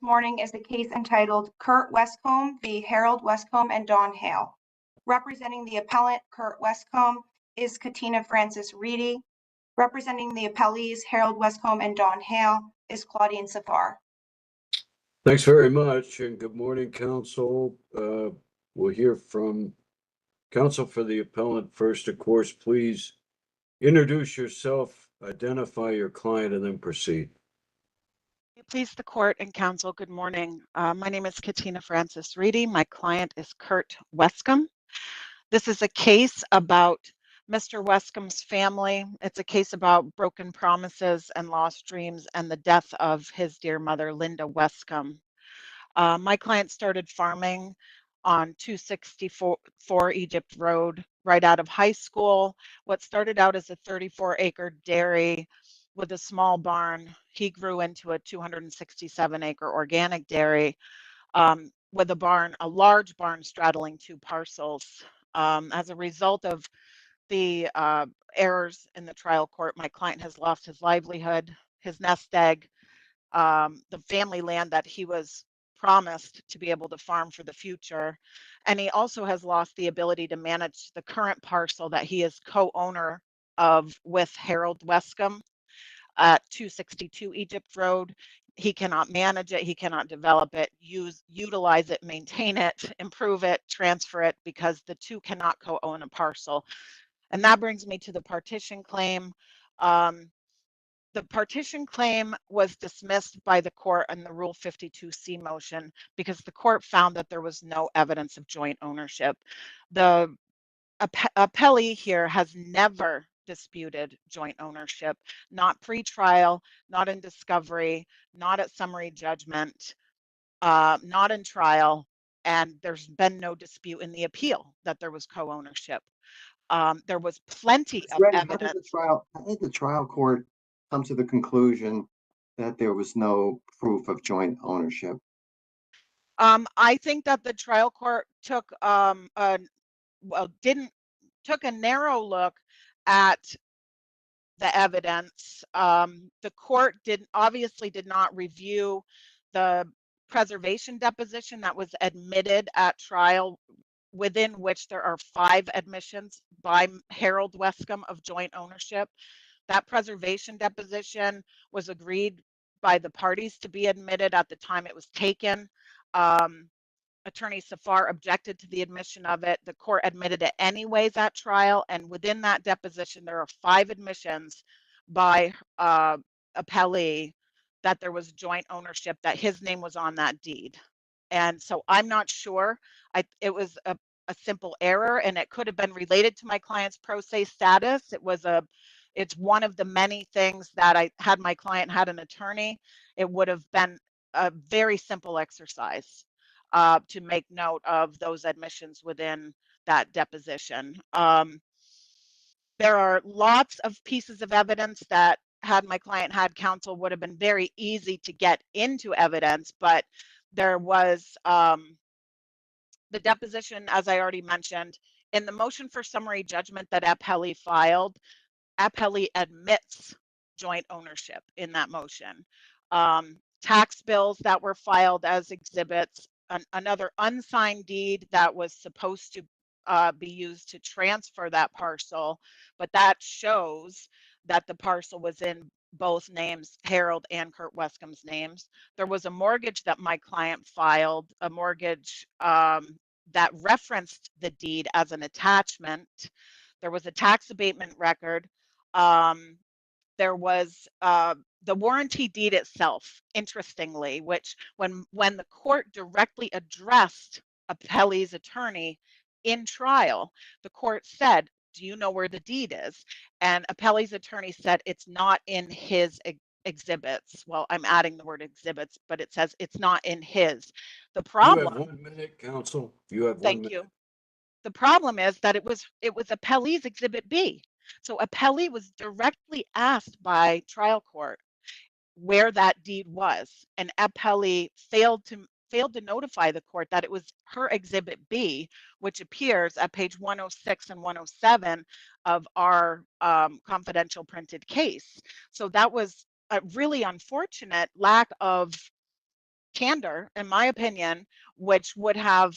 morning is the case entitled Kurt Westcom v. Harold Westcom and Dawn Hale. Representing the appellant, Kurt Westcom, is Katina Francis Reedy. Representing the appellees, Harold Westcom and Dawn Hale, is Claudine Safar. Thanks very much, and good morning, counsel. We'll hear from counsel for the appellant first. Of course, please introduce yourself, identify your client, and then proceed. Please the court and counsel, good morning. My name is Katina Francis Reedy. My client is Kurt Westcom. This is a case about Mr. Westcom's family. It's a case about broken promises and lost dreams and the death of his dear mother, Linda Westcom. My client started farming on 264 Egypt Road right out of high school. What started out as a 34-acre dairy with a small barn, he grew into a 267-acre organic dairy with a large barn straddling two parcels. As a result of the errors in the trial court, my client has lost his livelihood, his nest egg, the family land that he was promised to be able to farm for the future. And he also has lost the ability to manage the current parcel that he is co-owner of with Harold Westcom at 262 Egypt Road. He cannot manage it, he cannot develop it, utilize it, maintain it, improve it, transfer it, because the two cannot co-own a parcel. And that brings me to the partition claim. The partition claim was dismissed by the court on the Rule 52C motion because the court found that there was no evidence of joint ownership. The appellee here has never disputed joint ownership, not pre-trial, not in discovery, not at summary judgment, not in trial, and there's been no dispute in the appeal that there was co-ownership. There was plenty of evidence. How did the trial court come to the conclusion that there was no proof of joint ownership? I think that the trial court took took a narrow look at the evidence. The court obviously did not review the preservation deposition that was admitted at trial, within which there are 5 admissions by Harold Westcom of joint ownership. That preservation deposition was agreed by the parties to be admitted at the time it was taken. Attorney Safar objected to the admission of it. The court admitted it anyways at trial, and within that deposition, there are 5 admissions by appellee that there was joint ownership, that his name was on that deed. And so I'm not sure. It was a simple error, and it could have been related to my client's pro se status. It's one of the many things that had my client had an attorney, it would have been a very simple exercise to make note of those admissions within that deposition. There are lots of pieces of evidence that, had my client had counsel, would have been very easy to get into evidence, but there was the deposition, as I already mentioned, in the motion for summary judgment that appellee filed, appellee admits joint ownership in that motion. Tax bills that were filed as exhibits, another unsigned deed that was supposed to be used to transfer that parcel, but that shows that the parcel was in both names, Harold and Kurt Westcom's names. There was a mortgage that my client filed, a mortgage that referenced the deed as an attachment. There was a tax abatement record. There was the warranty deed itself, interestingly, which when the court directly addressed appellee's attorney in trial, the court said, "Do you know where the deed is?" And appellee's attorney said, "It's not in his exhibits." Well, I'm adding the word exhibits, but it says it's not in his. The problem. You have 1 minute, counsel. You have 1 minute. Thank you. The problem is that it was appellee's exhibit B. So appellee was directly asked by trial court where that deed was, and appellee failed to notify the court that it was her exhibit B, which appears at page 106 and 107 of our confidential printed case. So that was a really unfortunate lack of candor, in my opinion, which would have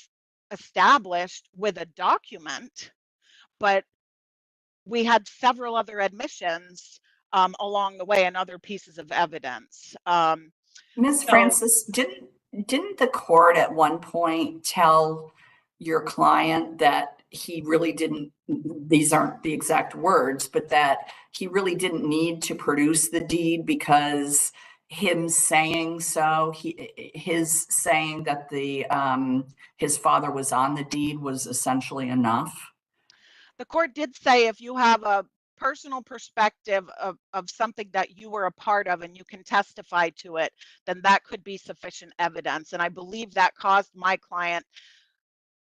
established with a document, but we had several other admissions along the way and other pieces of evidence. Ms. So Francis, didn't the court at one point tell your client that he really didn't, these aren't the exact words, but that he really didn't need to produce the deed because him saying so, his saying that the his father was on the deed was essentially enough? the court did say if you have a personal perspective of something that you were a part of and you can testify to it, then that could be sufficient evidence. And I believe that caused my client,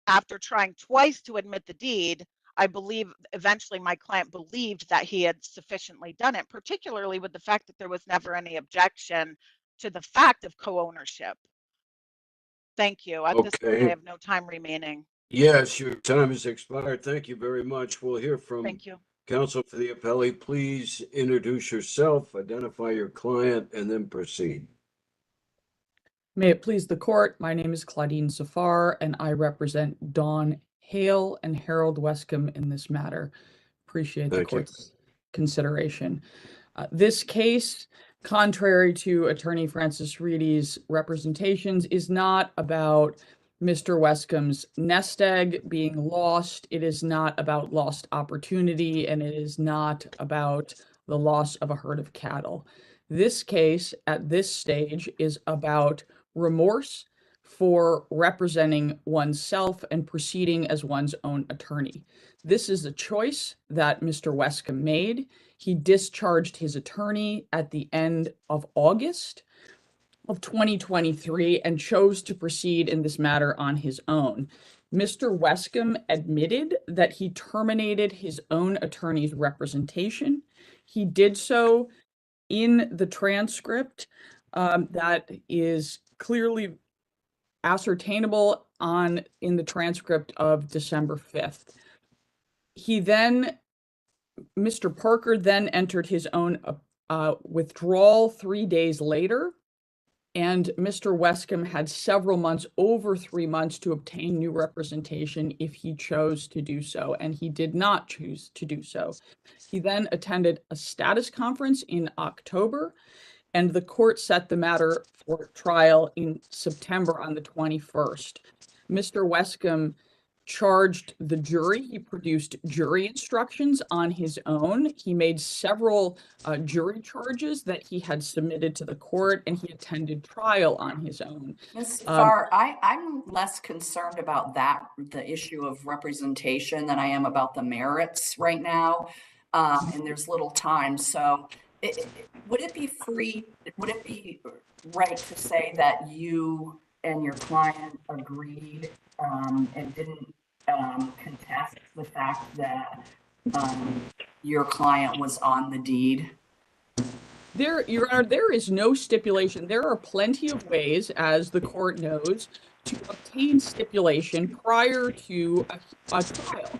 after trying twice to admit the deed, I believe eventually my client believed that he had sufficiently done it, particularly with the fact that there was never any objection to the fact of co-ownership. Thank you. At this point, I Okay. have no time remaining. Yes, your time has expired. Thank you very much. We'll hear from Thank you. counsel for the appellee. Please introduce yourself, identify your client, and then proceed. May it please the court, my name is Claudine Safar, and I represent Dawn Hale and Harold Westcom in this matter. Appreciate the Thank you. court's consideration. This case, contrary to Attorney Francis Reedy's representations, is not about Mr. Westcom's nest egg being lost. It is not about lost opportunity, and it is not about the loss of a herd of cattle. This case at this stage is about remorse for representing oneself and proceeding as one's own attorney. This is a choice that Mr. Westcom made. He discharged his attorney at the end of August of 2023 and chose to proceed in this matter on his own. Mr. Westcom admitted that he terminated his own attorney's representation. He did so in the transcript that is clearly ascertainable in the transcript of December 5th. Mr. Parker then entered his own withdrawal 3 days later, and Mr. Westcom had several months, over 3 months, to obtain new representation if he chose to do so, and he did not choose to do so. He then attended a status conference in October, and the court set the matter for trial in September on the 21st. Mr. Westcom charged the jury. He produced jury instructions on his own. He made several jury charges that he had submitted to the court, and he attended trial on his own. Ms. Farr, I'm less concerned about that, the issue of representation, than I am about the merits right now. And there's little time. So would it be right to say that you and your client agreed and didn't contest the fact that your client was on the deed? Your Honor, there is no stipulation. There are plenty of ways, as the court knows, to obtain stipulation prior to a trial.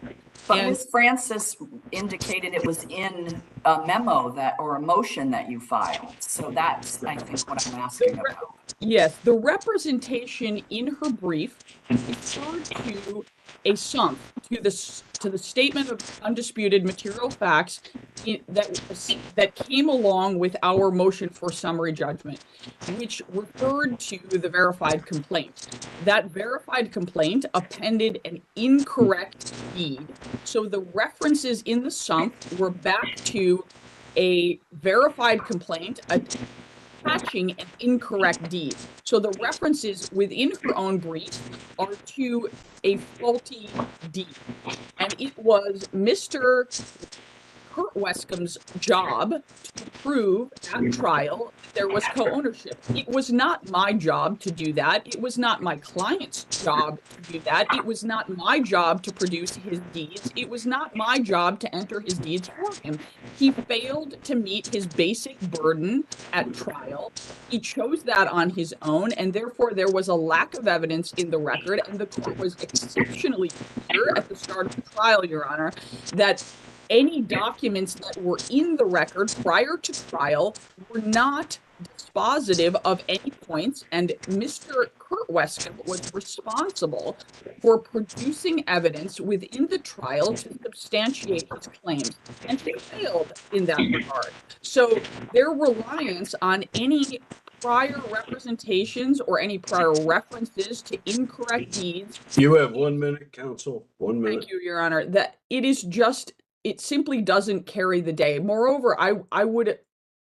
But Ms. Francis indicated it was in a memo or a motion that you filed. So that's, I think, what I'm asking about. Yes, the representation in her brief referred to a sum, to the statement of undisputed material facts that came along with our motion for summary judgment, which referred to the verified complaint. That verified complaint appended an incorrect deed. So the references in the sump were back to a verified complaint attaching an incorrect deed. So the references within her own brief are to a faulty deed. And it was Mr. Kurt Westcom's job to prove at trial that there was co-ownership. It was not my job to do that. It was not my client's job to do that. It was not my job to produce his deeds. It was not my job to enter his deeds for him. He failed to meet his basic burden at trial. He chose that on his own, and therefore there was a lack of evidence in the record, and the court was exceptionally clear at the start of the trial, Your Honor, that any documents that were in the record prior to trial were not dispositive of any points, and Mr. Kurt Westcom was responsible for producing evidence within the trial to substantiate his claims, and he failed in that regard. So their reliance on any prior representations or any prior references to incorrect deeds. You have 1 minute, counsel. 1 minute. Thank you, Your Honor. That it simply doesn't carry the day. Moreover, I would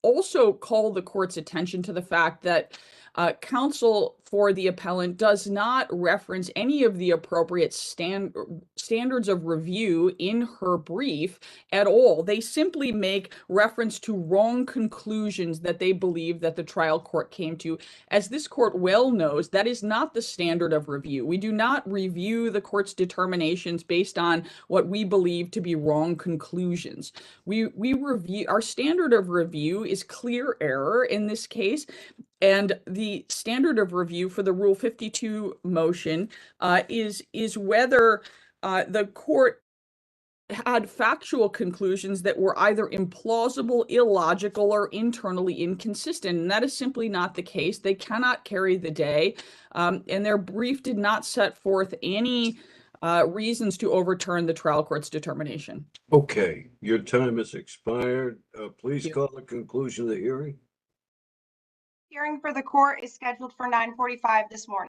also call the court's attention to the fact that counsel for the appellant does not reference any of the appropriate standards of review in her brief at all. They simply make reference to wrong conclusions that they believe that the trial court came to. As this court well knows, that is not the standard of review. We do not review the court's determinations based on what we believe to be wrong conclusions. We review, our standard of review is clear error in this case. And the standard of review for the Rule 52 motion is whether the court had factual conclusions that were either implausible, illogical, or internally inconsistent. And that is simply not the case. They cannot carry the day. And their brief did not set forth any reasons to overturn the trial court's determination. Okay, your time has expired. Please call the conclusion of the hearing. Hearing for the court is scheduled for 9:45 this morning.